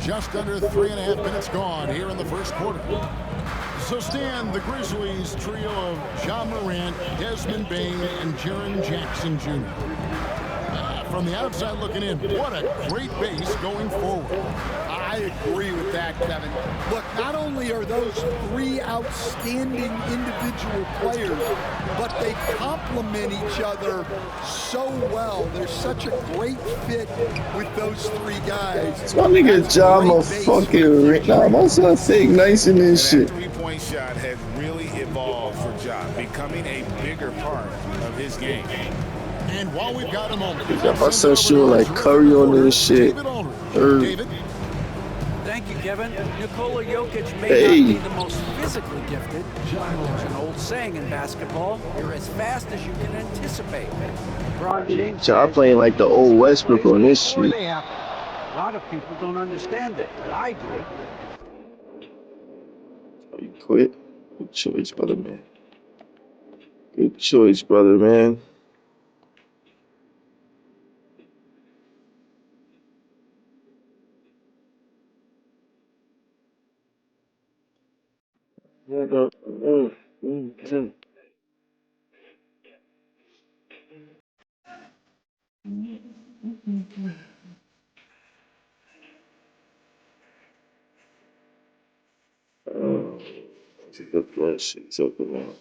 Just under 3.5 minutes gone here in the first quarter. So Stan, the Grizzlies trio of Ja Morant, Desmond Bane, and Jaren Jackson Jr. From the outside looking in, what a great base going forward. I agree with that, Kevin. Look, not only are those three outstanding individual players, but they complement each other so well. There's such a great fit with those three guys. This my nigga Jama fucking Rick. Nah, my son fake nice in this shit. That three-point shot has really evolved for Ja, becoming a bigger part of his game. And while we've got a moment, Yeah, my son shooting like Curry on this shit. David. Thank you, Kevin. Nikola Jokic may Hey. not be the most physically gifted. There's an old saying in basketball, you're as fast as you can anticipate. LeBron James Ja playing like the old Westbrook on this before shit. they happen. A lot of people don't understand it, but I do. Oh, you quit? Good choice, brother, man. Good choice, brother, man. Take a flush. It's open now.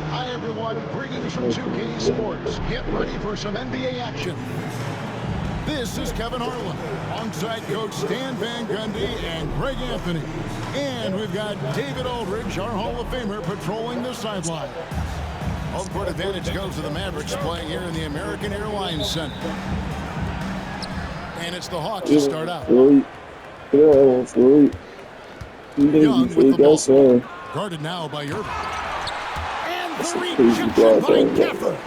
Hi, everyone. Greetings from 2K Sports. Get ready for some NBA action. This is Kevin Harlan, alongside Coach Stan Van Gundy and Greg Anthony. And we've got David Aldridge, our Hall of Famer, patrolling the sideline. Home court advantage goes to the Mavericks, playing here in the American Airlines Center. And it's the Hawks to start out. Young with the ball. Guarded now by Irving. And the rejection by Gafford.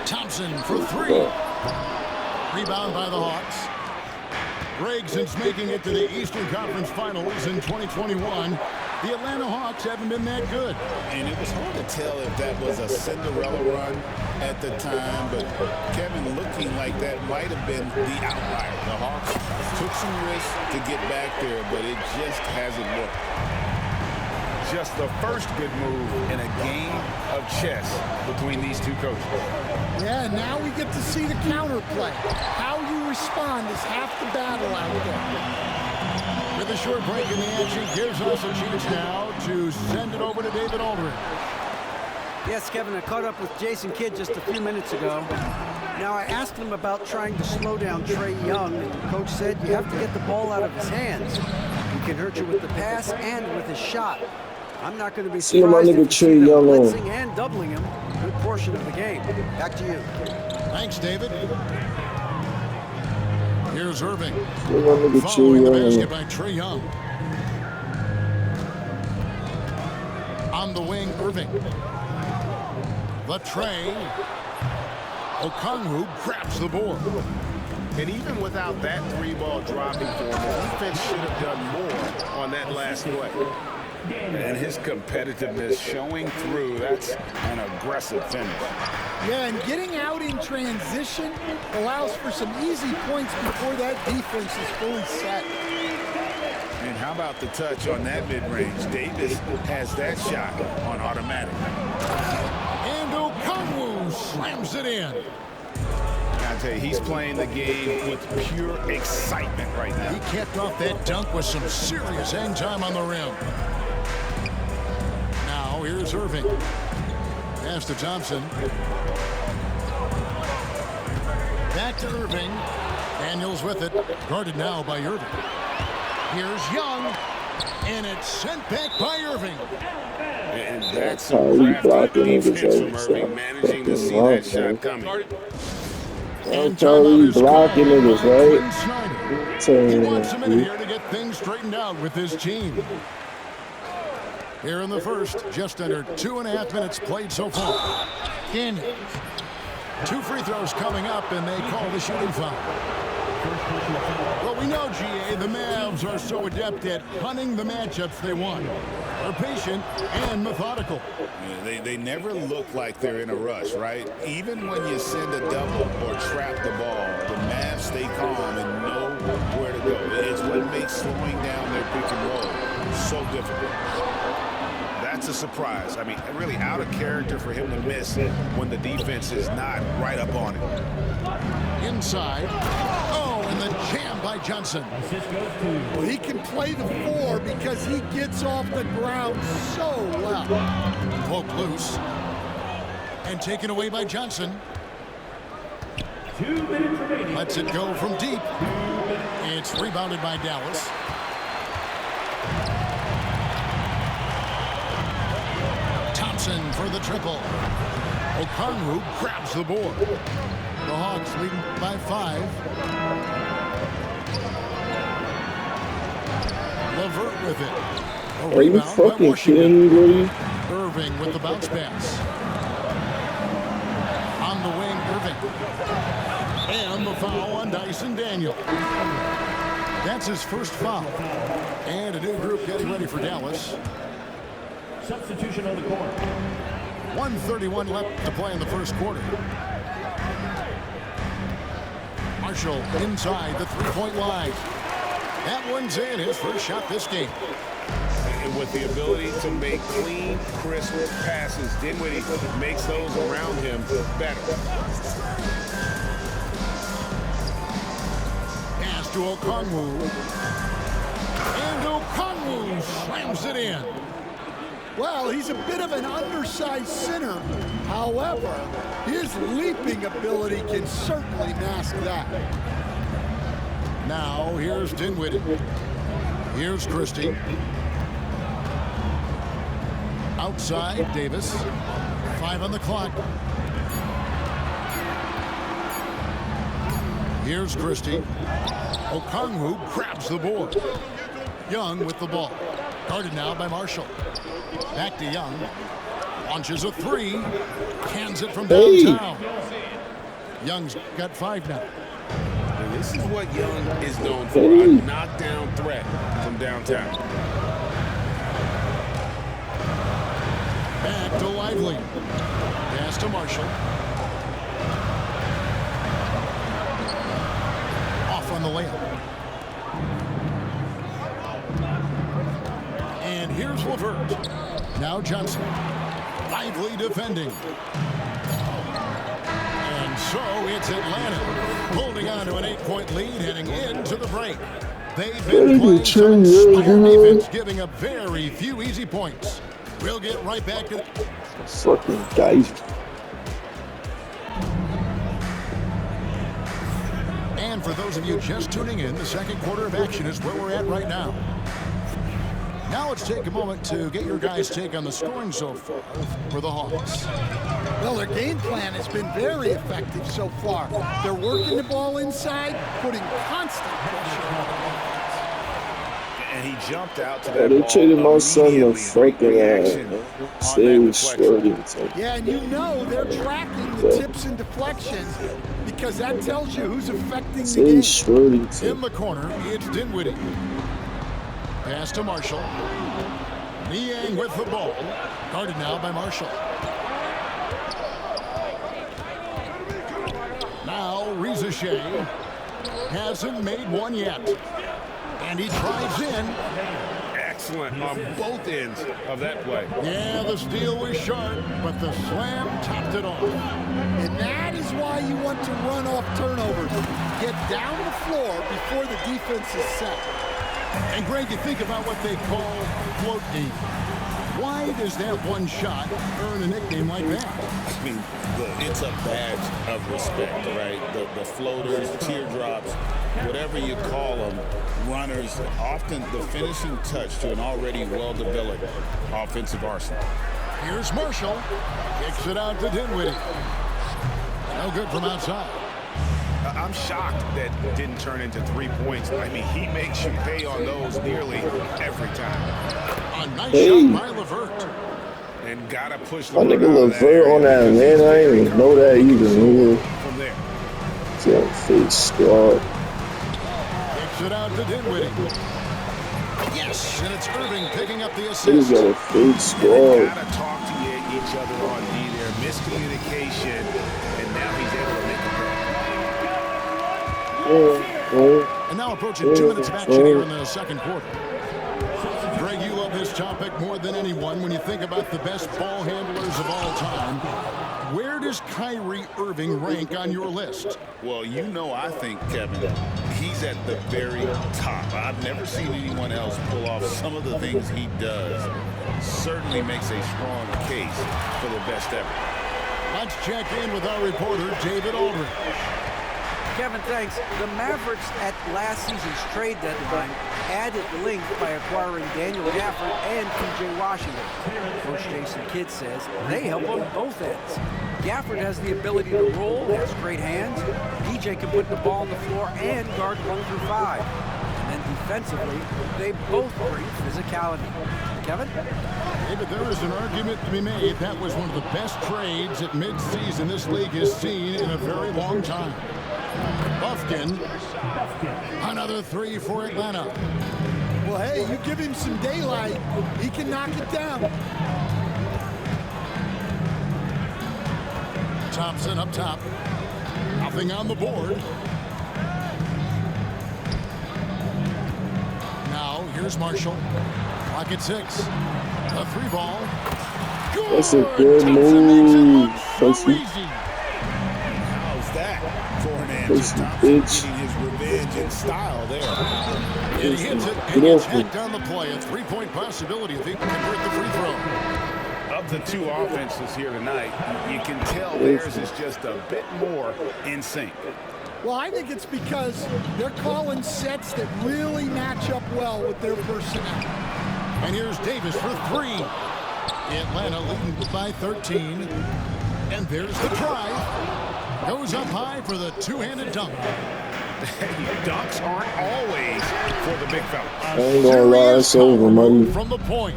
Thompson for three. Rebound by the Hawks. Gregson's making it to the Eastern Conference Finals in 2021. The Atlanta Hawks haven't been that good. And it was hard to tell if that was a Cinderella run at the time, but Kevin looking like that might have been the outlier. The Hawks took some risks to get back there, but it just hasn't worked. Just the first good move in a game of chess between these two coaches. Yeah, now we get to see the counterplay. How you respond is half the battle out there. With a short break in the action, gives us a chance now to send it over to David Aldridge. Yes, Kevin, I caught up with Jason Kidd just a few minutes ago. Now, I asked him about trying to slow down Trae Young, and the coach said you have to get the ball out of his hands. He can hurt you with the pass and with his shot. I'm not going to be surprised if you see them blitzing and doubling him a good portion of the game. Back to you. Thanks, David. Here's Irving. Following the basket by Trae Young. On the wing, Irving. The Trae. Okongwu grabs the board. And even without that three ball dropping for him, the defense should have done more on that last play. And his competitiveness showing through. That's an aggressive finish. Yeah, and getting out in transition allows for some easy points before that defense is fully set. And how about the touch on that mid-range? Davis has that shot on automatic. And Okongwu slams it in. I tell you, he's playing the game with pure excitement right now. He kept off that dunk with some serious hang time on the rim. Now here's Irving. Pass to Thompson. Back to Irving. Daniels with it. Guarded now by Irving. Here's Young. And it's sent back by Irving. And that's some crafty defense from Irving, managing to see that shot coming. That's how we blocking niggas, right? He wants a minute here to get things straightened out with his team. Here in the first, just under 2.5 minutes played so far. Daniels. 2 free throws coming up, and they call the shooting foul. Well, we know, GA, the Mavs are so adept at hunting the matchups they want. They're patient and methodical. Yeah, they never look like they're in a rush, right? Even when you send a double or trap the ball, the Mavs stay calm and know where to go. It's what makes slowing down their pick and roll so difficult. That's a surprise. I mean, really out of character for him to miss when the defense is not right up on it. Inside. Oh, and the jam by Johnson. Well, he can play the 4 because he gets off the ground so well. Poke loose. And taken away by Johnson. 2 minutes remaining. Lets it go from deep. It's rebounded by Dallas. Thompson for the triple. Okongwu grabs the board. The Hawks leading by 5. LeVert with it. Are you fucking kidding me, buddy? Irving with the bounce pass. On the wing, Irving. And the foul on Dyson Daniel. That's his first foul. And a new group getting ready for Dallas. Substitution on the court. 1:31 left to play in the first quarter. Marshall inside the three-point line. That one's in, his first shot this game. And with the ability to make clean, crisp passes, Dinwiddie makes those around him better. Pass to Okongwu. And Okongwu slams it in. Well, he's a bit of an undersized center. However, his leaping ability can certainly mask that. Now, here's Dinwiddie. Here's Christie. Outside, Davis. 5 on the clock. Here's Christie. Okongwu grabs the board. Young with the ball. Guarded now by Marshall. Back to Young. Launches a 3. Cans it from downtown. Young's got 5 now. And this is what Young is known for, a knockdown threat from downtown. Back to Lively. Pass to Marshall. Off on the layup. And here's LeVert. Now Johnson. Lively defending. And so it's Atlanta holding on to an 8-point lead heading into the break. They've been playing some inspired defense, giving up very few easy points. We'll get right back to Fucking guys. And for those of you just tuning in, the second quarter of action is where we're at right now. Now let's take a moment to get your guys' take on the scoring so far for the Hawks. Well, their game plan has been very effective so far. They're working the ball inside, putting constant pressure on the defense. And he jumped out to that They ball treated my son the immediately. Great fucking reaction on that Stay deflection. swerving. Yeah, and you know they're tracking the tips and deflections because that tells you who's affecting the Stay game. swerving. In the corner, it's Dinwiddie. Pass to Marshall. Niang with the ball. Guarded now by Marshall. Now Reza Shea hasn't made one yet. And he drives in. Excellent on both ends of that play. Yeah, the steal was sharp, but the slam topped it off. And that is why you want to run off turnovers. Get down the floor before the defense is set. And Greg, you think about what they call float game. Why does that one shot earn a nickname like that? I mean, it's a badge of respect, right? The floaters, teardrops, whatever you call them, runners, often the finishing touch to an already well-developed offensive arsenal. Here's Marshall. Kicks it out to Dinwiddie. No good from outside. I'm shocked that didn't turn into 3 points. I mean, he makes you pay on those nearly every time. A nice shot by LeVert. And gotta push My LeVert nigga out of that LeVert on area that, because man. he's I didn't very even know that either, comfortable nigga. from there. Damn, fake squad. Kicks it out to Dinwiddie. Yes, and it's Irving picking up the Niggas assist. got a fake They squad. gotta talk to each other on D there. Miscommunication, and now he's able to make a play. And now approaching 2 minutes of action here in the second quarter. Greg, you love this topic more than anyone when you think about the best ball handlers of all time. Where does Kyrie Irving rank on your list? Well, you know, I think, Kevin, he's at the very top. I've never seen anyone else pull off some of the things he does. Certainly makes a strong case for the best ever. Let's check in with our reporter, David Aldridge. Kevin, thanks. The Mavericks at last season's trade deadline added length by acquiring Daniel Gafford and P.J. Washington. Coach Jason Kidd says they help on both ends. Gafford has the ability to roll, has great hands. P.J. can put the ball on the floor and guard 1 through 5. And then defensively, they both bring physicality. Kevin? David, there is an argument to be made. That was one of the best trades at midseason this league has seen in a very long time. Buffkin, another 3 for Atlanta. Well, hey, you give him some daylight, he can knock it down. Thompson up top. Nothing on the board. Now, here's Marshall. Clock at 6. A 3 ball. Good. That's a good Thompson makes it move. look so Pussy. easy. How's that for an answer? Pussy Thompson bitch. getting his revenge in style there. And he hits it Get and gets off me. hacked on the play. A 3-point possibility if he can convert the free throw. Of the two offenses here tonight, you can tell theirs is just a bit more in sync. Well, I think it's because they're calling sets that really match up well with their personnel. And here's Davis for 3. Atlanta leading by 13. And there's the try. Goes up high for the two-handed dunk. Dunks aren't always for the big fella. I ain't gonna lie, it's over, money. From the point.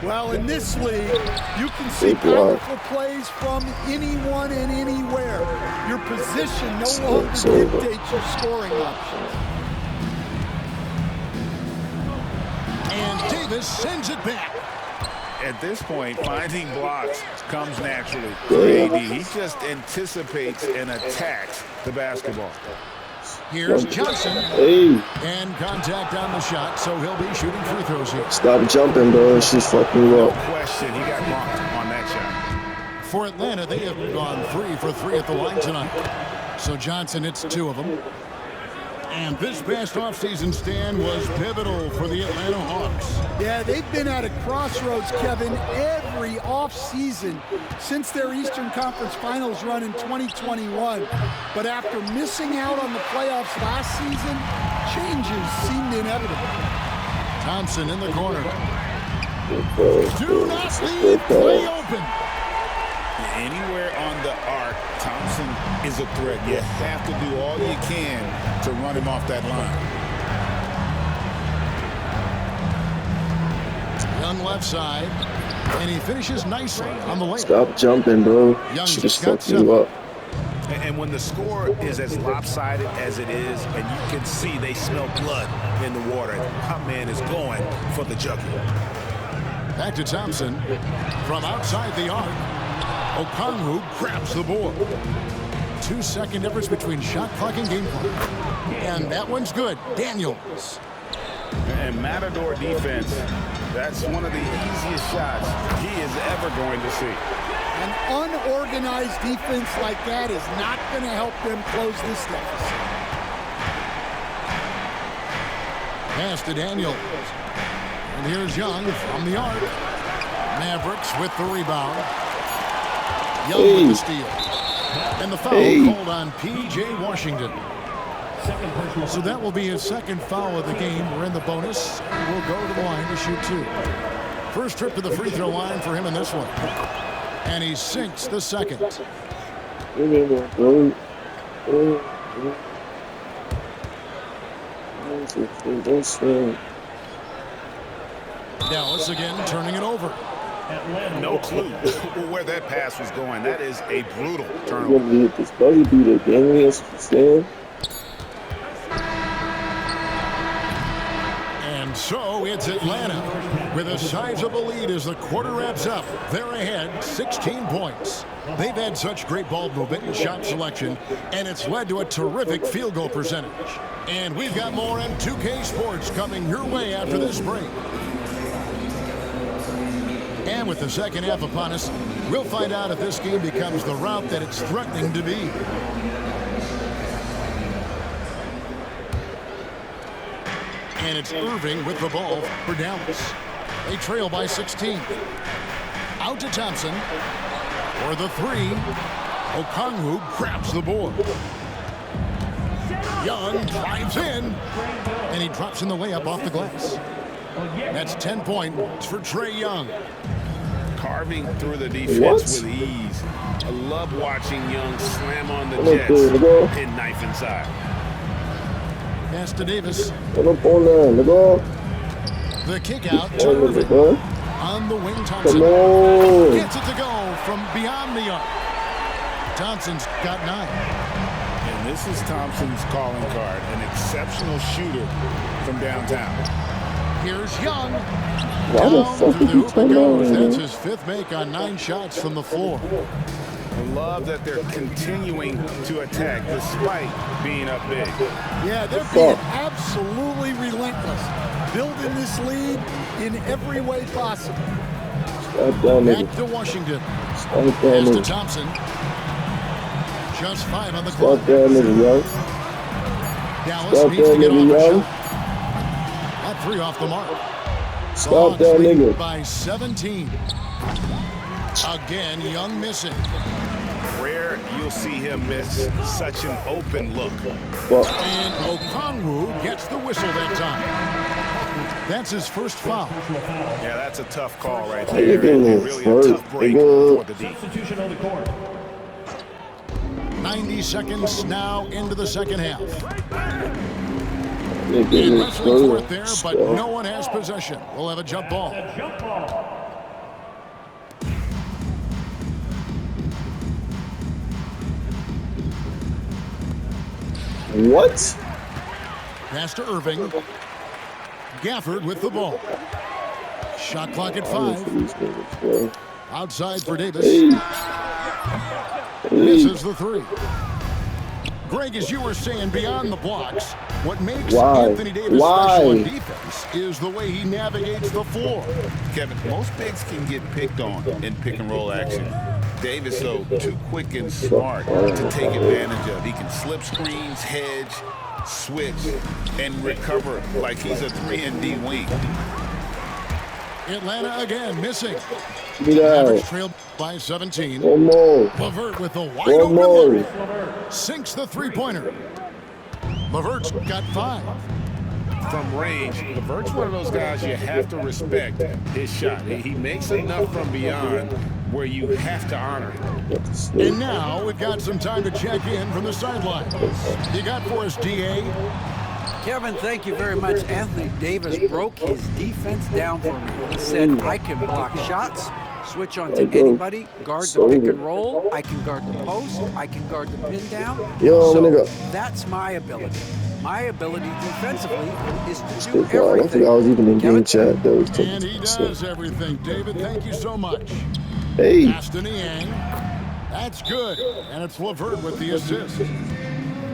Well, in this league, you can see Big block. powerful plays from anyone and anywhere. Your position It's no longer over. dictates your scoring options. And Davis sends it back. At this point, finding blocks comes naturally for AD. He just anticipates and attacks the basketball. Here's Johnson. Hey, And contact on the shot, so he'll be shooting free throws here. stop jumping, bro. She's fucking you No up. question, he got bumped on that shot. For Atlanta, they have gone 3 for 3 at the line tonight. So Johnson hits 2 of them. And this past offseason stand was pivotal for the Atlanta Hawks. Yeah, they've been at a crossroads, Kevin, every offseason since their Eastern Conference Finals run in 2021. But after missing out on the playoffs last season, changes seemed inevitable. Thompson in the corner. Bro, Do not leave play open. Anywhere on the arc, Thompson is a threat. You have to do all you can to run him off that line. Young left side. And he finishes nicely on the layup. Stop jumping, bro. Young She's just got fucking you up. And when the score is as lopsided as it is, and you can see they smell blood in the water, my man is going for the jugular. Back to Thompson. From outside the arc. Okongwu grabs the board. 2-second difference between shot clock and game clock. And that one's good. Daniels. And Matador defense, that's one of the easiest shots he is ever going to see. An unorganized defense like that is not going to help them close this deficit. Pass to Daniels. And here's Young from the arc. Mavericks with the rebound. Young with the steal. And the foul called on P.J. Washington. So that will be his second foul of the game. We're in the bonus. We'll go to the line to shoot 2. First trip to the free throw line for him in this one. And he sinks the second. Dallas again turning it over. No clue where that pass was going. That is a brutal turnover. This buzzer beater, gang, stand. And so it's Atlanta with a sizable lead as the quarter wraps up. They're ahead 16 points. They've had such great ball movement and shot selection, and it's led to a terrific field goal percentage. And we've got more on 2K Sports coming your way after this break. And with the second half upon us, we'll find out if this game becomes the route that it's threatening to be. And it's Irving with the ball for Dallas. They trail by 16. Out to Thompson for the 3. Okongwu grabs the board. Young drives in, and he drops in the layup off the glass. That's 10 points for Trae Young. Carving through the defense with ease. I love watching Young slam on the Jets and knife inside. Pass to Davis. The kick out to Irving. On the wing, Thompson gets it to go from beyond the arc. Thompson's got 9. And this is Thompson's calling card, an exceptional shooter from downtown. Here's Young. Why the Down fuck to the did you hoop it turn goes. on, That's man? his 5th make on 9 shots from the floor. I love that they're continuing to attack despite being up big. Yeah, they're being absolutely relentless, building this lead in every way possible. Stop that nigga. Back to Washington. Stop that Pass to nigga. Thompson. Just 5 on the clock. Stop that nigga, yo. Dallas Stop needs to that get off nigga, a yo. shot. That 3 off the mark. Stop Dogs that lead nigga. by 17. Again, Young missing. Rare you'll see him miss such an open look. Fuck. And Okongwu gets the whistle that time. That's his first foul. Yeah, that's a tough call right How you there. And getting really hurt, a tough break nigga? for the D. Substitution on the court. 90 seconds now into the second half. Nigga, Wrestling for it there, but no one has possession. We'll have a jump ball. Jump ball. What? Pass to Irving. Gafford with the ball. Shot clock at 5. Outside for Davis. Misses the 3. Greg, as you were saying, beyond the blocks, what makes Anthony Davis special on defense is the way he navigates the floor. Kevin, most bigs can get picked on in pick and roll action. Davis, though, too quick and smart to take advantage of. He can slip screens, hedge, switch, and recover like he's a 3-and-D wing. Atlanta again missing. Get Average out. trailed by 17. One more. LeVert with the wide One open more. look. Sinks the 3-pointer. LeVert's got 5. From range, LeVert's one of those guys you have to respect his shot. He makes enough from beyond where you have to honor it. And now we've got some time to check in from the sidelines. You got for us, DA? Kevin, thank you very much. Anthony Davis broke his defense down for me. He said, I can block shots, switch on to anybody, guard the pick and roll, I can guard the post, I can guard the pin down. Yo, So nigga. that's my ability. My ability defensively is to Stay do quiet. I everything. think I was even in Kevin? game chat. That was And he 10%. does everything. David, thank you so much. Hey. Pass to Niang. That's good. And it's LeVert with the assist.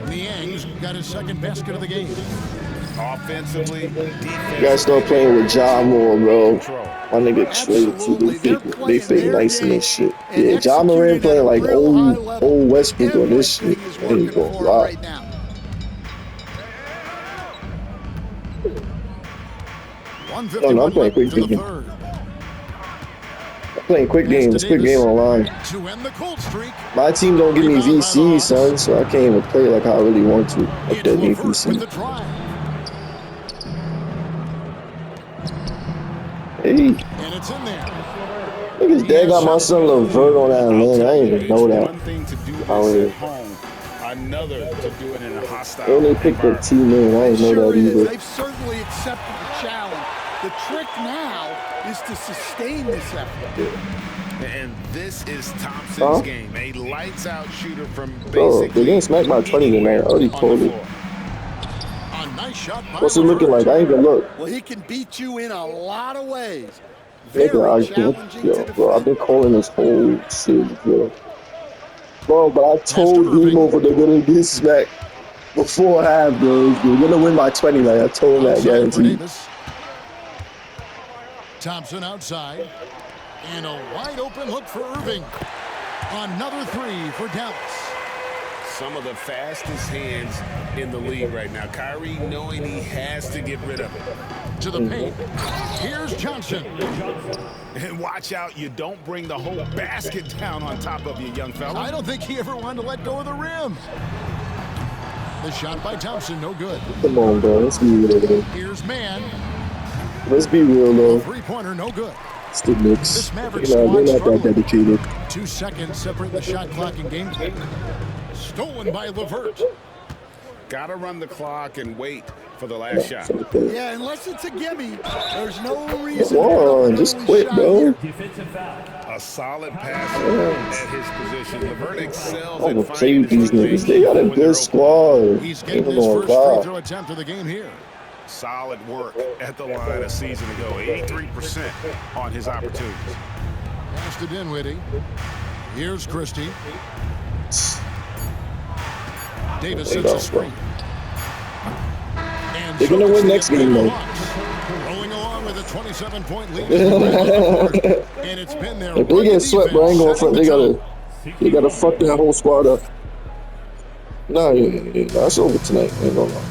Niang's got his second basket of the game. Offensively, defensively. You gotta start playing with Ja more, bro. Control. My nigga traded too. They fake nice in this shit. and Yeah, Ja Morant executed at playing a like real high level. old Westbrook on this shit. Everything is I ain't working gonna for him lie. right now. No, I'm playing quick to the game. third. I'm playing quick game. It's quick game online. To end the cold streak, My team don't give me VC, son, so I can't even play like how I really want to. Like it's that need LeVert with VC. the drive. Hey, And it's in there. niggas dad got my son LeVert on that lane. I didn't even know It's that. one thing to do Oh, this yeah. at home, another to do it in a hostile And they picked up environment. T-Man. I didn't know Sure that is. either. They've certainly accepted the challenge. The trick now is to sustain this effort. And this is Thompson's Huh? game. A lights-out shooter from Bro, basically they didn't smack my 20 tonight. I already on the told you. floor. A nice shot by What's it looking LeVert. like? I ain't even look. Well, he can beat you in a lot of ways. Nigga, Very challenging yo, to bro, I've been defend. calling this whole shit, bro. Bro, but I told Demo they're gonna get smacked before half, bro. They're gonna win by 20, like I told him that, Outside for guaranteed. Davis. Thompson outside. And a wide open look for Irving. Another three for Dallas. Some of the fastest hands in the league right now. Kyrie knowing he has to get rid of it. To the paint. Here's Johnson. And watch out, you don't bring the whole basket down on top of you, young fella. I don't think he ever wanted to let go of the rim. The shot by Thompson, no good. Come on, bro. Let's be real, though. Here's Mann. Let's be real, though. Three-pointer, no good. It's the Knicks. This Maverick They're not that squad dedicated. 2 seconds separate the shot clock and game clock. Stolen by LeVert. Gotta run the clock and wait for the last shot. Yeah, unless it's a gimme, there's no reason. Come on, just quit, bro. Defensive foul. A solid passer at his position. LeVert excels I'm at gonna play finding with these his niggas. They got a when they're good open. squad. He's Ain't getting his gonna first free lie. throw attempt of the game here. Solid work at the line a season ago. 83% on his opportunities. Pass to Dinwiddie. Here's Christie. Davis There you sets a go, screen. And They're gonna so win the next game, though. Hawks rolling along with a 27-point lead. And it's been their If they get swept, bro, I ain't going front. They gotta fuck that whole squad up. Nah, yeah, that's over tonight. Ain't gonna lie.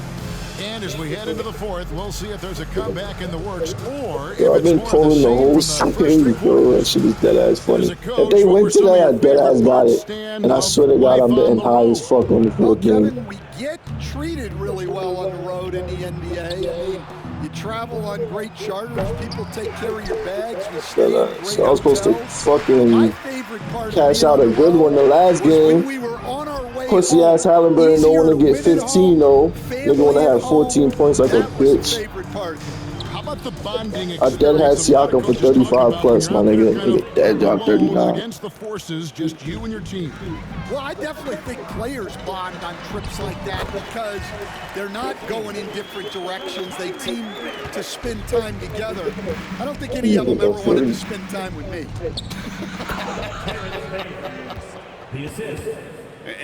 And as we head into the fourth, we'll see if there's a comeback in the works or if Bro, I've it's been more of calling the same whole from the first three series, bro. That quarters. shit is dead ass funny. As a If coach, they what win were some tonight, of I your dead ass favorite got parts, it. Stan, And I of swear to God, I'm life betting on the high as road? fuck on the Well, fourth game. Kevin, we get treated really well on the road in the NBA. I mean, you travel on great charters. People take care of your bags. We stay in great So I was supposed to hotels. fucking My favorite part of cash being out on a the good road one the last was when game. we were on our way Pussy home. ass Halliburton don't Easier want to get win at 15 home, though. family Nigga want to at have 14 home. points like a That was the bitch. favorite part. How about the bonding I dead had experience that a lot of Siakam for coaches talk 35 about plus, when my you're out nigga. there kind Nigga of dead dropped alone 39. against the forces, just you and your team. Well, I definitely think players bond on trips like that because they're not going in different directions. They team to spend time together. I don't think any of them ever wanted to spend time with me. The assist.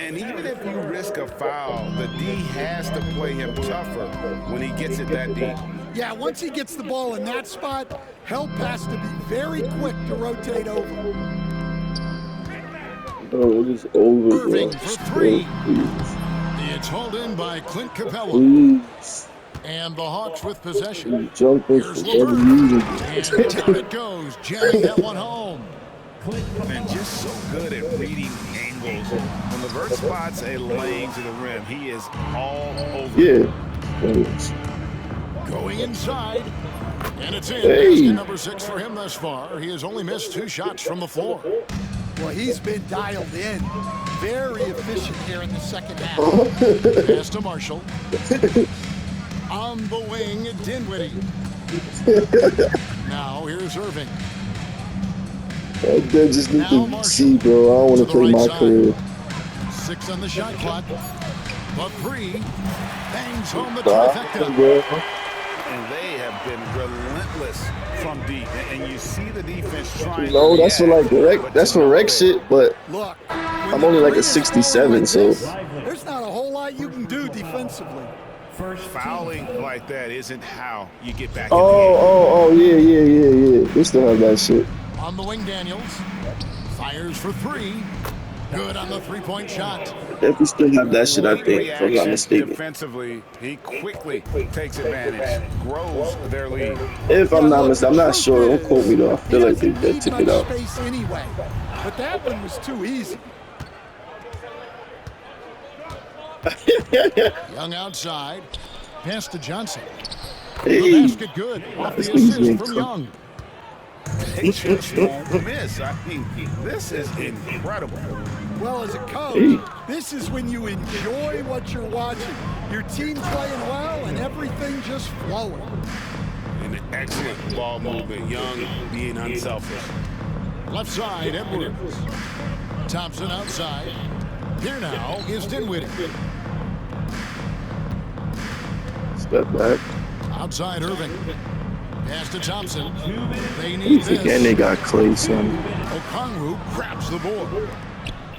And even if you risk a foul, the D has to play him tougher when he gets it that deep. Yeah, once he gets the ball in that spot, help has to be very quick to rotate over. Bro, it is over, bro. Irving for three. Please. It's hauled in by Clint Capella. Please. And the Hawks with possession. You jumping Here's for every LeVert. reason. And down it goes, jamming that one home. And just so good at reading angles. When LeVert spots a lane to the rim, he is all over. Yeah. Going inside. And it's in. Hey. Basket number 6 for him thus far. He has only missed 2 shots from the floor. Well, he's been dialed in. Very efficient here in the second half. Pass to Marshall. On the wing, Dinwiddie. Now here's Irving. I just need Now to Marshall see, bro. I don't want to to the play right my side. career. 6 on the shot clock. The 3 bangs home the Bro. trifecta. And they have been relentless from deep. And you see the defense trying No, to that's for react, like rec. but That's to for no rec avail. shit. But Look, I'm only like a 67, so there's not a whole lot you can do defensively. First Fouling like that isn't how you get back Oh, yeah. They still have that shit. On the wing, Daniels fires for three. Good on the three-point shot. If we still have that shit, I think, if I'm not mistaken. Defensively, he quickly takes advantage, grows their lead. If I'm not mistaken, I'm not sure. Don't quote me though. I feel like they took it out. Space anyway, but that one was too easy. Young outside. Pass to Johnson. Hey, The basket good. Off the assist from Young. They just won't miss. I mean, this is incredible. Well, as a coach, Hey. this is when you enjoy what you're watching. Your team playing well and everything just flowing. An excellent ball movement. Young being unselfish. Left side, Edwards. Thompson outside. Here now is Dinwiddie. step back. Outside Irving. Pass to Thompson. They need Again, this. they got Clay, son. Okongwu grabs the board.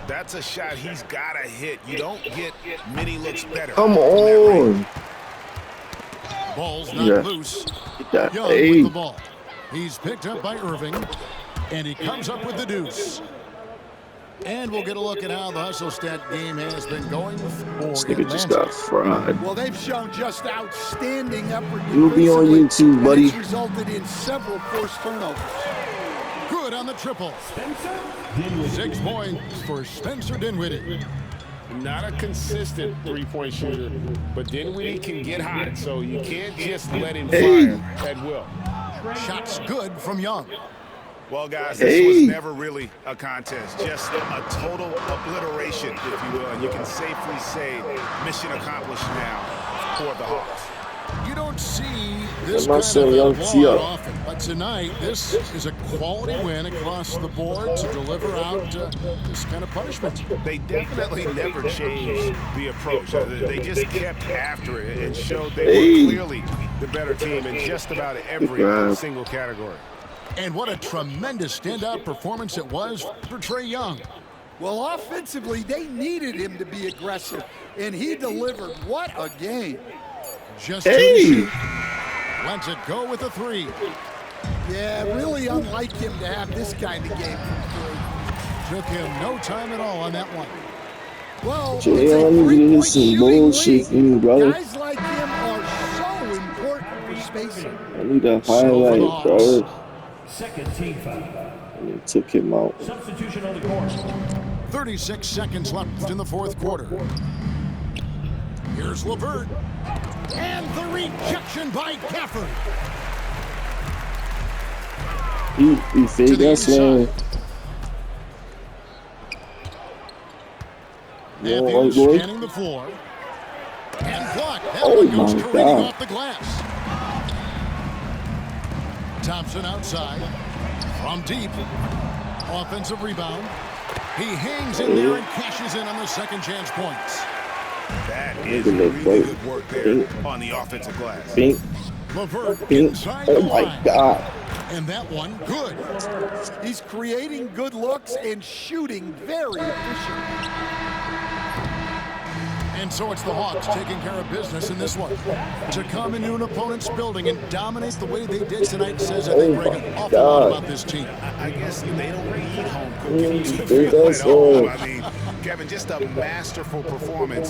That's a shot he's got to hit. You don't get many looks better. Come on. Ball's not Yeah. loose. Get that. Young Hey. with the ball. He's picked up by Irving, and he comes up with the deuce. And we'll get a look at how the Hustle-Stat game has been going for This nigga just Atlanta. got fried. Well, they've shown just outstanding effort. You'll be on defensively, YouTube, and buddy. It's resulted in several forced turnovers. Good on the triple. Spencer Dinwiddie. 6 points for Spencer Dinwiddie. Not a consistent three-point shooter, but Dinwiddie can get hot, so you can't just let him Hey. fire at will. Shots good from Young. Well, guys, this Hey. was never really a contest, just a total obliteration, if you will, and you can safely say mission accomplished now for the Hawks. You don't see this I'm not kind saying of Young a tee blowout up. often, but tonight this is a quality win across the board to deliver out this kind of punishment. They definitely never changed the approach. They just kept after it and showed they Hey. were clearly the better team in just about every Good. single category. And what a tremendous standout performance it was for Trae Young. Well, offensively, they needed him to be aggressive, and he delivered. What a game. Just Hey. to the shoot. Lets it go with a 3. Yeah, really unlike him to have this kind of game. Took him no time at all on that one. Well, it's Jay, a I'm getting three-point some shooting bullshit league. from you, brother. Guys like him are so important for spacing. I need a So for the highlight, Hawks. bro. Second team foul. And they took him out. Substitution on the court. 36 seconds left in the 4th quarter. Here's LeVert. And the rejection by Gafford. He To fake the that slam. inside. Yeah, Matthews boy. scanning the floor. And blocked. That Oh one goes my careening God. off the glass. Thompson outside. From deep. Offensive rebound. He hangs in there and cashes in on the second chance points. That is Look at really that play. good work there on the offensive glass. Bink, LeVert bink. inside the Oh my line. God. And that one good. He's creating good looks and shooting very efficient. And so it's the Hawks taking care of business in this one. To come into an opponent's building and dominate the way they did tonight says, I think, Greg, an awful lot about this team. I guess they don't eat home cooking to They feel at does, home. I mean, Kevin, just a masterful performance